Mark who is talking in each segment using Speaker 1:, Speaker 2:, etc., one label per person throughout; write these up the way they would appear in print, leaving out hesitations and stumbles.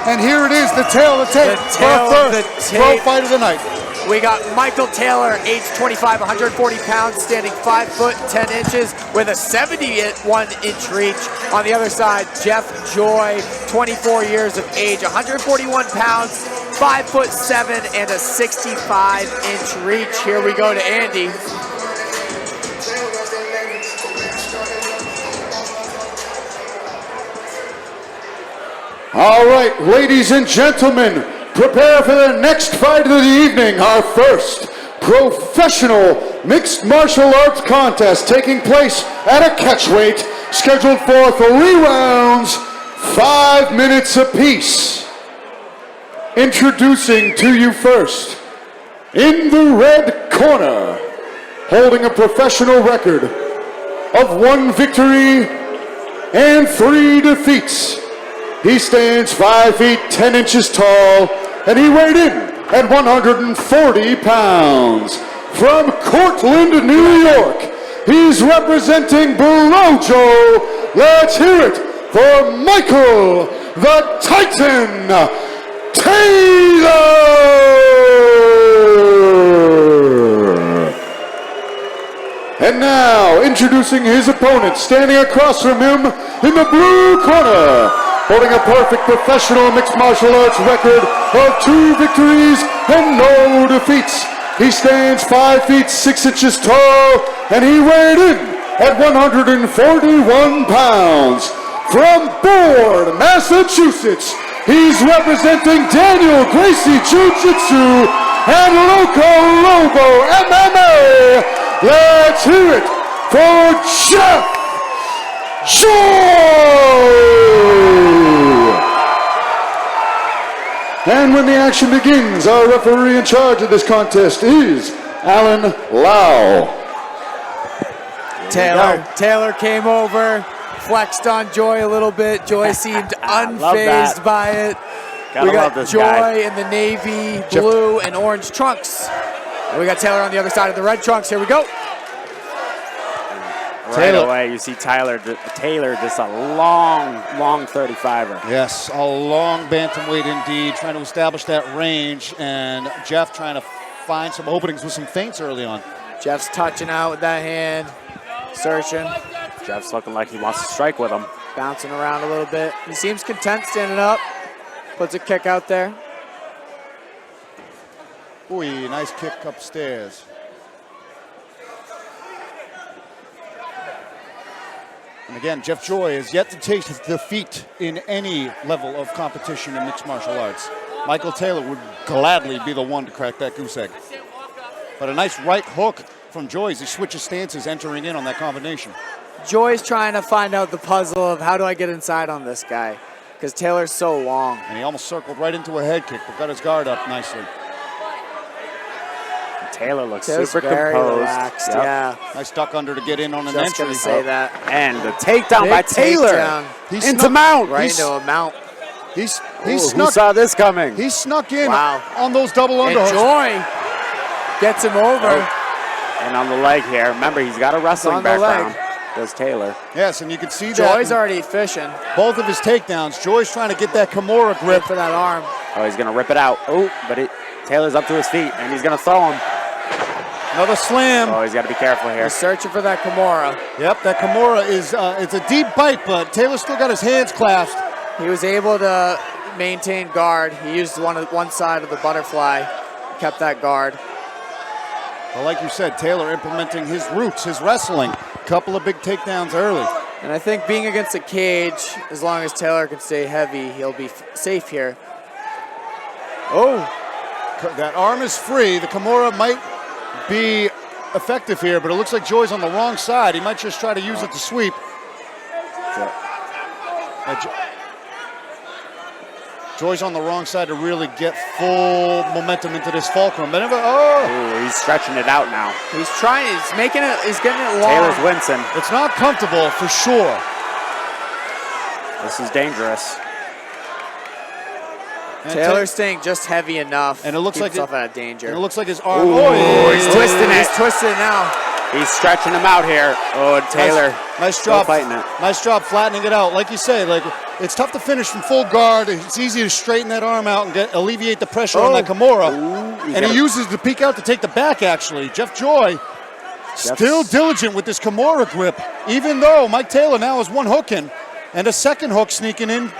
Speaker 1: And here it is, the tail of the tape.
Speaker 2: The tail of the tape.
Speaker 1: Pro fight of the night.
Speaker 2: We got Michael Taylor, age 25, 140 pounds, standing 5 foot 10 inches with a 71-inch reach. On the other side, Jeff Joy, 24 years of age, 141 pounds, 5 foot 7, and a 65-inch reach. Here we go to Andy.
Speaker 1: All right, ladies and gentlemen, prepare for the next fight of the evening, our first professional mixed martial arts contest taking place at a catchweight, scheduled for 3 rounds, 5 minutes apiece. Introducing to you first, in the red corner, holding a professional record of 1 victory and 3 defeats. He stands 5 feet 10 inches tall, and he weighed in at 140 pounds. From Cortland, New York, he's representing Brojo. Let's hear it for Michael the Titan Taylor! And now, introducing his opponent, standing across from him in the blue corner, holding a perfect professional mixed martial arts record of 2 victories and no defeats. He stands 5 feet 6 inches tall, and he weighed in at 141 pounds. From Board, Massachusetts, he's representing Daniel Gracie Jiu-Jitsu and Loco Lobo MMA. Let's hear it for Jeff Joy! And when the action begins, our referee in charge of this contest is Alan Lau.
Speaker 2: Taylor came over, flexed on Joy a little bit. Joy seemed unfazed by it. We got Joy in the navy, blue, and orange trunks. And we got Taylor on the other side of the red trunks. Here we go.
Speaker 3: Right away, you see Taylor just a long 35er.
Speaker 1: Yes, a long bantamweight indeed, trying to establish that range, and Jeff trying to find some openings with some feints early on.
Speaker 2: Jeff's touching out with that hand, searching.
Speaker 3: Jeff's looking like he wants to strike with him.
Speaker 2: Bouncing around a little bit. He seems content standing up. Puts a kick out there.
Speaker 1: Ooh, nice kick upstairs. And again, Jeff Joy has yet to taste defeat in any level of competition in mixed martial arts. Michael Taylor would gladly be the one to crack that goose egg. But a nice right hook from Joy as he switches stances, entering in on that combination.
Speaker 2: Joy's trying to find out the puzzle of how do I get inside on this guy, because Taylor's so long.
Speaker 1: And he almost circled right into a head kick, but got his guard up nicely.
Speaker 3: Taylor looks super composed.
Speaker 2: Relaxed, yeah.
Speaker 1: Nice duck under to get in on an
Speaker 2: Just
Speaker 1: entry.
Speaker 2: gonna say that.
Speaker 3: And the takedown by Taylor.
Speaker 1: He's
Speaker 3: into mount.
Speaker 2: Right into a mount.
Speaker 3: Who saw this coming?
Speaker 1: He snuck in
Speaker 2: Wow.
Speaker 1: on those double underhooks.
Speaker 2: And Joy gets him over.
Speaker 3: And on the leg here. Remember, he's got a wrestling background. Does Taylor.
Speaker 1: Yes, and you can see that.
Speaker 2: Joy's already fishing.
Speaker 1: Both of his takedowns. Joy's trying to get that Kimura grip
Speaker 2: for that arm.
Speaker 3: Oh, he's going to rip it out. Oh, but Taylor's up to his feet, and he's going to throw him.
Speaker 1: Another slam.
Speaker 3: Oh, he's got to be careful here.
Speaker 2: He's searching for that Kimura.
Speaker 1: Yep, that Kimura is it's a deep bite, but Taylor still got his hands clasped.
Speaker 2: He was able to maintain guard. He used one side of the butterfly, kept that guard.
Speaker 1: Well, like you said, Taylor implementing his roots, his wrestling. Couple of big takedowns early.
Speaker 2: And I think being against a cage, as long as Taylor can stay heavy, he'll be safe here. Oh.
Speaker 1: That arm is free. The Kimura might be effective here, but it looks like Joy's on the wrong side. He might just try to use it to sweep. Joy's on the wrong side to really get full momentum into this fulcrum.
Speaker 3: Ooh, he's stretching it out now.
Speaker 2: He's trying, he's making it, he's getting it long.
Speaker 3: Taylor's wincing.
Speaker 1: It's not comfortable for sure.
Speaker 3: This is dangerous.
Speaker 1: And
Speaker 2: Taylor's staying just heavy enough.
Speaker 1: And it looks like
Speaker 2: himself out of danger.
Speaker 1: And it looks like his arm.
Speaker 3: He's twisting it.
Speaker 2: He's twisting it now.
Speaker 3: He's stretching him out here. Oh, Taylor.
Speaker 1: Nice job
Speaker 3: fighting it.
Speaker 1: Nice job flattening it out. Like you say, like
Speaker 4: It's tough to finish from full guard. It's easy to straighten that arm out and alleviate the pressure on that Kimura. And he uses the peek out to take the back, actually. Jeff Joy still diligent with this Kimura grip, even though Mike Taylor now has one hook in and a second hook sneaking in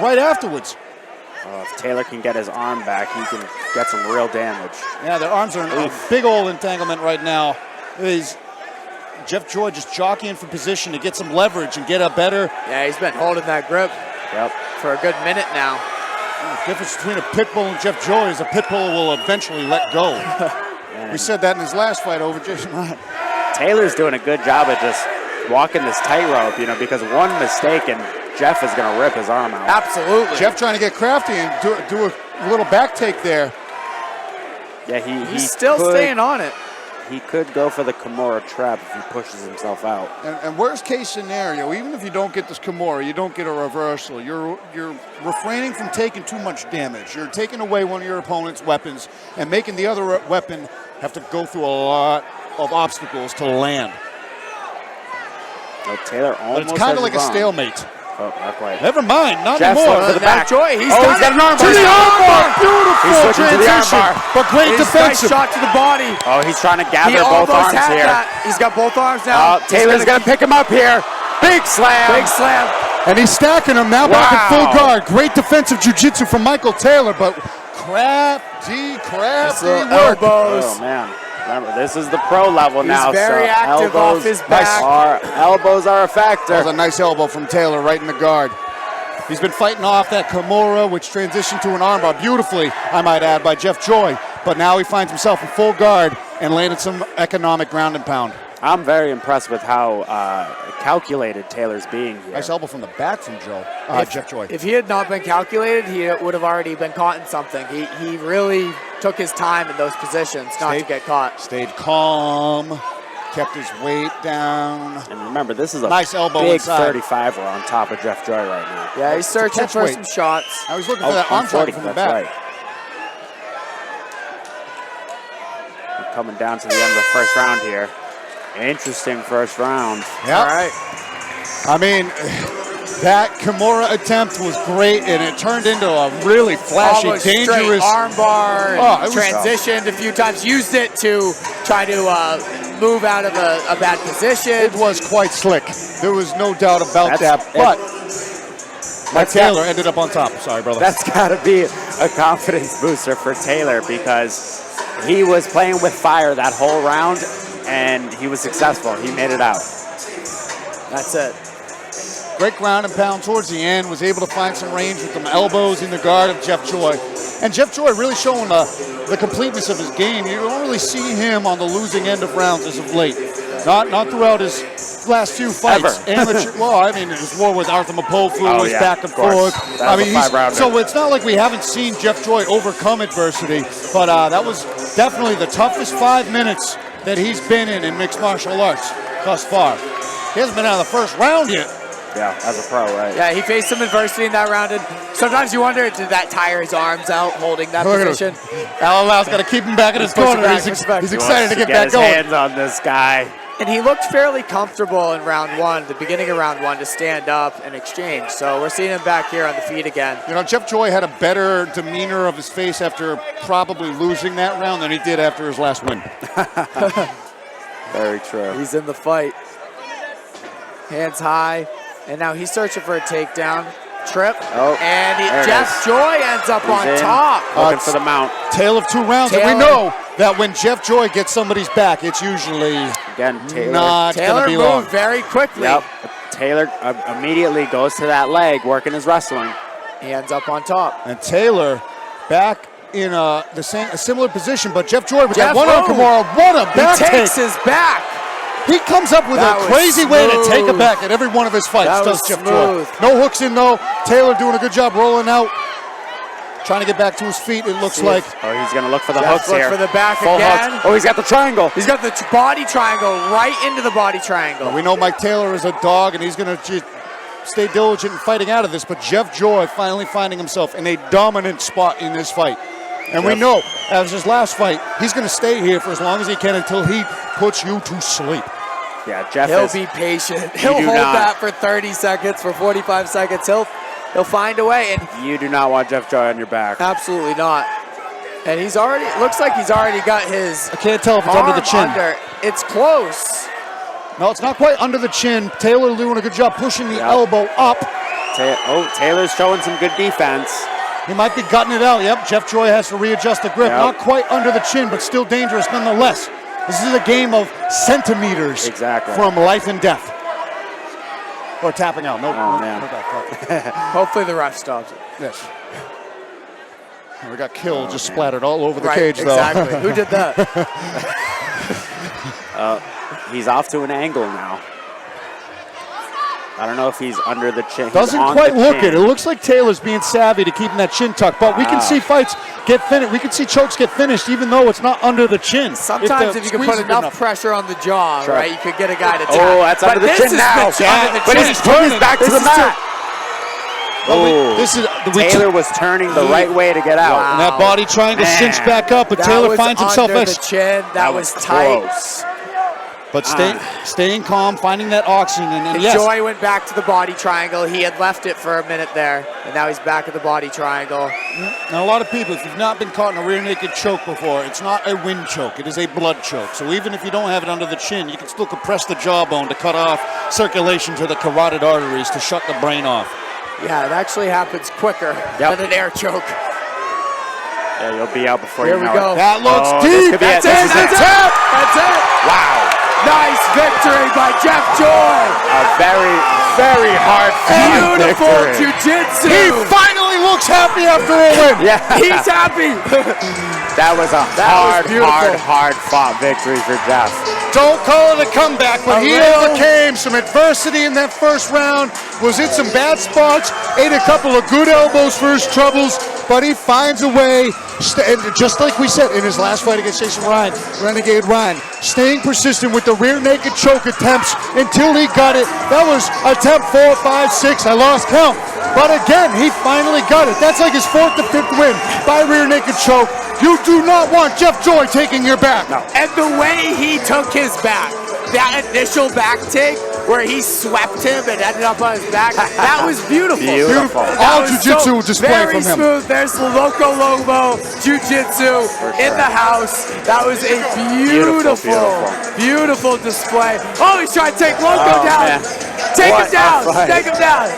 Speaker 4: right afterwards.
Speaker 3: If Taylor can get his arm back, he can get some real damage.
Speaker 4: Yeah, their arms are in a big old entanglement right now. Jeff Joy just jockeying for position to get some leverage and get a better...
Speaker 2: Yeah, he's been holding that grip for a good minute now.
Speaker 4: The difference between a pit bull and Jeff Joy is a pit bull will eventually let go. We said that in his last fight over Jason Ryan.
Speaker 3: Taylor's doing a good job at just walking this tightrope, because one mistake and Jeff is going to rip his arm out.
Speaker 2: Absolutely.
Speaker 4: Jeff trying to get crafty and do a little back take there.
Speaker 3: Yeah,
Speaker 2: he's still staying on it.
Speaker 3: He could go for the Kimura trap if he pushes himself out.
Speaker 4: And worst case scenario, even if you don't get this Kimura, you don't get a reversal. You're refraining from taking too much damage. You're taking away one of your opponent's weapons and making the other weapon have to go through a lot of obstacles to land.
Speaker 3: So Taylor almost.
Speaker 4: But it's kind of like a stalemate.
Speaker 3: Oh, not quite.
Speaker 4: Never mind, not
Speaker 3: Jeff's
Speaker 4: anymore.
Speaker 3: for the back.
Speaker 2: Joy, he's
Speaker 3: got an arm bar.
Speaker 4: To the armbar, beautiful
Speaker 3: He's switching to the
Speaker 4: transition,
Speaker 3: armbar.
Speaker 4: but great
Speaker 2: Nice
Speaker 4: defensive.
Speaker 2: shot to the body.
Speaker 3: Oh, he's trying to gather
Speaker 2: He
Speaker 3: both
Speaker 2: almost
Speaker 3: arms
Speaker 2: had
Speaker 3: here.
Speaker 2: that. He's got both arms now.
Speaker 3: Taylor's going to pick him up here. Big slam.
Speaker 2: Big slam.
Speaker 4: And he's stacking him now back in full guard. Great defensive jiu-jitsu from Michael Taylor, but crafty work.
Speaker 2: Elbows.
Speaker 3: Oh, man. Remember, this is the pro level now.
Speaker 2: He's very
Speaker 3: so
Speaker 2: active off his back.
Speaker 3: Elbows are a factor.
Speaker 4: That was a nice elbow from Taylor right in the guard. He's been fighting off that Kimura, which transitioned to an armbar beautifully, I might add, by Jeff Joy. But now he finds himself in full guard and landed some economic ground and pound.
Speaker 3: I'm very impressed with how calculated Taylor's being here.
Speaker 4: Nice elbow from the back from Jeff Joy.
Speaker 2: If he had not been calculated, he would have already been caught in something. He really took his time in those positions not to get caught.
Speaker 4: Stayed calm, kept his weight down.
Speaker 3: And remember, this is a
Speaker 4: nice elbow
Speaker 3: big
Speaker 4: inside.
Speaker 3: 35er on top of Jeff Joy right now.
Speaker 2: Yeah, he's searching for
Speaker 4: weight.
Speaker 2: some shots.
Speaker 4: I was looking for that arm drag from the back.
Speaker 3: Right. We're coming down to the end of the first round here. Interesting first round.
Speaker 4: Yep.
Speaker 2: All right.
Speaker 4: I mean, that Kimura attempt was great, and it turned into a really flashy,
Speaker 2: Almost
Speaker 4: dangerous
Speaker 2: armbar.
Speaker 4: Oh, it was
Speaker 2: Transitioned a few times. Used it to try to move out of a bad position.
Speaker 4: It was quite slick. There was no doubt about that. But Mike Taylor ended up on top. Sorry, brother.
Speaker 3: That's got to be a confidence booster for Taylor because he was playing with fire that whole round, and he was successful. He made it out.
Speaker 2: That's it.
Speaker 4: Great ground and pound towards the end. Was able to find some range with some elbows in the guard of Jeff Joy. And Jeff Joy really showing the completeness of his game. You don't really see him on the losing end of rounds as of late. Not throughout his last few fights. Amateur, well, I mean, it was more with Arthur Mapofu, was back and forth. I mean, so it's not like we haven't seen Jeff Joy overcome adversity, but that was definitely the toughest 5 minutes that he's been in mixed martial arts thus far. He hasn't been out of the first round yet.
Speaker 3: Yeah, as a pro, right?
Speaker 2: Yeah, he faced some adversity in that round, and sometimes you wonder, did that tire his arms out holding that position?
Speaker 4: Alan Lau's got to keep him back in his corner. He's excited to get back
Speaker 3: his
Speaker 4: going.
Speaker 3: Hands on this guy.
Speaker 2: And he looked fairly comfortable in round one, the beginning of round one, to stand up and exchange. So we're seeing him back here on the feet again.
Speaker 4: You know, Jeff Joy had a better demeanor of his face after probably losing that round than he did after his last win.
Speaker 3: Very true.
Speaker 2: He's in the fight. Hands high. And now he's searching for a takedown. Trip.
Speaker 3: Oh,
Speaker 2: and Jeff Joy ends up on top.
Speaker 3: Looking for the mount.
Speaker 4: Tale of two rounds. And we know that when Jeff Joy gets somebody's back, it's usually
Speaker 3: Again, Taylor.
Speaker 4: not going to be
Speaker 2: moved
Speaker 4: long.
Speaker 2: very quickly.
Speaker 3: Yep. Taylor immediately goes to that leg, working his wrestling.
Speaker 2: He ends up on top.
Speaker 4: And Taylor back in a similar position, but Jeff Joy with that one arm Kimura, what a back
Speaker 2: He takes his back.
Speaker 4: He comes up with a crazy way to take it back at every one of his fights, does Jeff Joy. No hooks in, though. Taylor doing a good job rolling out. Trying to get back to his feet, it looks like.
Speaker 3: Oh, he's going to look for the hooks here.
Speaker 2: For the back
Speaker 3: Full
Speaker 2: again.
Speaker 3: Hooks. Oh, he's got the triangle.
Speaker 2: He's got the body triangle right into the body triangle.
Speaker 4: We know Mike Taylor is a dog, and he's going to stay diligent in fighting out of this, but Jeff Joy finally finding himself in a dominant spot in this fight. And we know, as his last fight, he's going to stay here for as long as he can until he puts you to sleep.
Speaker 3: Yeah, Jeff
Speaker 2: He'll be patient. He'll hold that for 30 seconds, for 45 seconds. He'll find a way, and
Speaker 3: You do not want Jeff Joy on your back.
Speaker 2: absolutely not. And he's already, looks like he's already got his
Speaker 4: I can't tell if it's under the chin.
Speaker 2: under. It's close.
Speaker 4: No, it's not quite under the chin. Taylor doing a good job pushing the
Speaker 3: Yep.
Speaker 4: elbow up.
Speaker 3: Taylor's showing some good defense.
Speaker 4: He might be gutting it out. Yep, Jeff Joy has to readjust the grip.
Speaker 3: Yep.
Speaker 4: Not quite under the chin, but still dangerous nonetheless. This is a game of centimeters
Speaker 3: Exactly.
Speaker 4: from life and death. Or tapping out. No,
Speaker 3: Oh,
Speaker 4: no,
Speaker 3: man.
Speaker 4: no, fuck.
Speaker 2: Hopefully the ref stops it.
Speaker 4: Yes. We got Kill just splattered all over the
Speaker 2: Right,
Speaker 4: cage, though.
Speaker 2: exactly. Who did that?
Speaker 3: He's off to an angle now. I don't know if he's under the chin. He's
Speaker 4: Doesn't
Speaker 3: on
Speaker 4: quite
Speaker 3: the
Speaker 4: look
Speaker 3: chin.
Speaker 4: it. It looks like Taylor's being savvy to keeping that chin tucked, but we can see fights get finished. We can see chokes get finished even though it's not under the chin.
Speaker 2: Sometimes if you can put
Speaker 4: squeeze it
Speaker 2: enough pressure on the jaw,
Speaker 3: Sure.
Speaker 2: right, you could get a guy to tap.
Speaker 3: Oh, that's
Speaker 2: But
Speaker 3: under the
Speaker 2: this
Speaker 3: chin
Speaker 2: is
Speaker 3: now.
Speaker 2: under the
Speaker 3: But
Speaker 2: chin.
Speaker 3: he's turning back to
Speaker 2: This
Speaker 3: the
Speaker 2: is
Speaker 3: mat. Oh,
Speaker 4: This is
Speaker 3: Taylor was turning the right way to get out.
Speaker 2: Wow.
Speaker 4: and that body triangle
Speaker 3: Man.
Speaker 4: cinched back up, but
Speaker 2: That
Speaker 4: Taylor
Speaker 2: was
Speaker 4: finds himself
Speaker 2: under the chin. That was tight.
Speaker 3: close.
Speaker 4: but staying calm, finding that oxygen, and
Speaker 2: And
Speaker 4: yes,
Speaker 2: Joy went back to the body triangle. He had left it for a minute there, and now he's back at the body triangle.
Speaker 4: now a lot of people, if you've not been caught in a rear naked choke before, it's not a wind choke, it is a blood choke. So even if you don't have it under the chin, you can still compress the jawbone to cut off circulation to the carotid arteries to shut the brain off.
Speaker 2: Yeah, it actually happens quicker
Speaker 3: Yep.
Speaker 2: than an air choke.
Speaker 3: Yeah, you'll be out before
Speaker 2: Here
Speaker 3: you
Speaker 2: we
Speaker 3: know
Speaker 2: go.
Speaker 3: it.
Speaker 4: That looks
Speaker 3: Oh, this
Speaker 4: deep.
Speaker 3: could be
Speaker 2: That's
Speaker 3: it.
Speaker 2: it.
Speaker 3: This is
Speaker 2: That's
Speaker 3: it.
Speaker 2: it. That's it.
Speaker 3: Wow.
Speaker 2: Nice victory by Jeff Joy.
Speaker 3: A very, very hard fought
Speaker 2: Beautiful
Speaker 3: victory.
Speaker 2: jiu-jitsu.
Speaker 4: He finally looks happy after a win.
Speaker 3: Yeah.
Speaker 2: He's happy.
Speaker 3: That was a
Speaker 2: was beautiful.
Speaker 3: hard fought victory for Jeff.
Speaker 4: Don't call it a comeback, but
Speaker 2: A
Speaker 4: he
Speaker 2: little-
Speaker 4: overcame some adversity in that first round, was in some bad spots, ate a couple of good elbows for his troubles, but he finds a way, and just like we said in his last fight against Jason Ryan, Renegade Ryan, staying persistent with the rear naked choke attempts until he got it. That was attempt 4, 5, 6, I lost count. But again, he finally got it. That's like his 4th to 5th win by rear naked choke. You do not want Jeff Joy taking your back.
Speaker 3: No.
Speaker 2: And the way he took his back, that initial back take where he swept him and ended up on his back, that was beautiful.
Speaker 3: Beautiful.
Speaker 2: That
Speaker 4: All
Speaker 2: was
Speaker 4: jiu-jitsu display
Speaker 2: very
Speaker 4: from him.
Speaker 2: smooth. There's the Loco Lobo jiu-jitsu in the house. That was a beautiful display. Oh, he's trying to take Loco
Speaker 3: Oh,
Speaker 2: down.
Speaker 3: man.
Speaker 2: Take
Speaker 3: What
Speaker 2: him down.
Speaker 3: a fight.
Speaker 2: Take him down.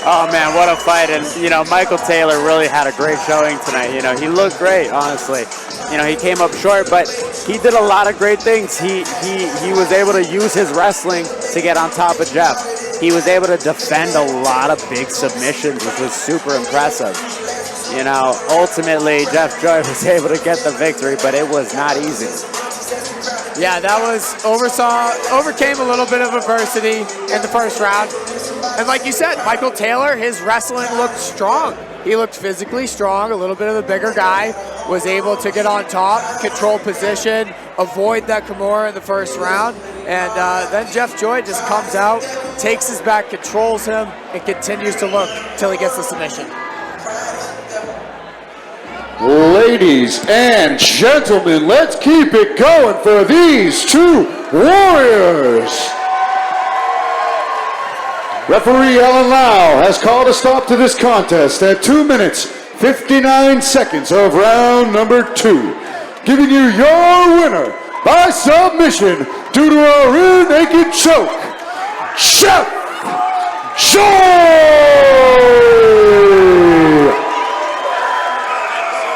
Speaker 3: Oh man, what a fight! And Michael Taylor really had a great showing tonight. He looked great, honestly. He came up short, but he did a lot of great things. He was able to use his wrestling to get on top of Jeff. He was able to defend a lot of big submissions, which was super impressive. Ultimately, Jeff Joy was able to get the victory, but it was not easy.
Speaker 2: Yeah, that was overcame a little bit of adversity in the first round. And like you said, Michael Taylor, his wrestling looked strong. He looked physically strong, a little bit of the bigger guy, was able to get on top, control position, avoid that Kimura in the first round. And then Jeff Joy just comes out, takes his back, controls him, and continues to look till he gets the submission.
Speaker 1: Ladies and gentlemen, let's keep it going for these two warriors. Referee Alan Lau has called a stop to this contest at 2 minutes, 59 seconds of round number 2. Giving you your winner by submission due to a rear naked choke, Jeff Joy!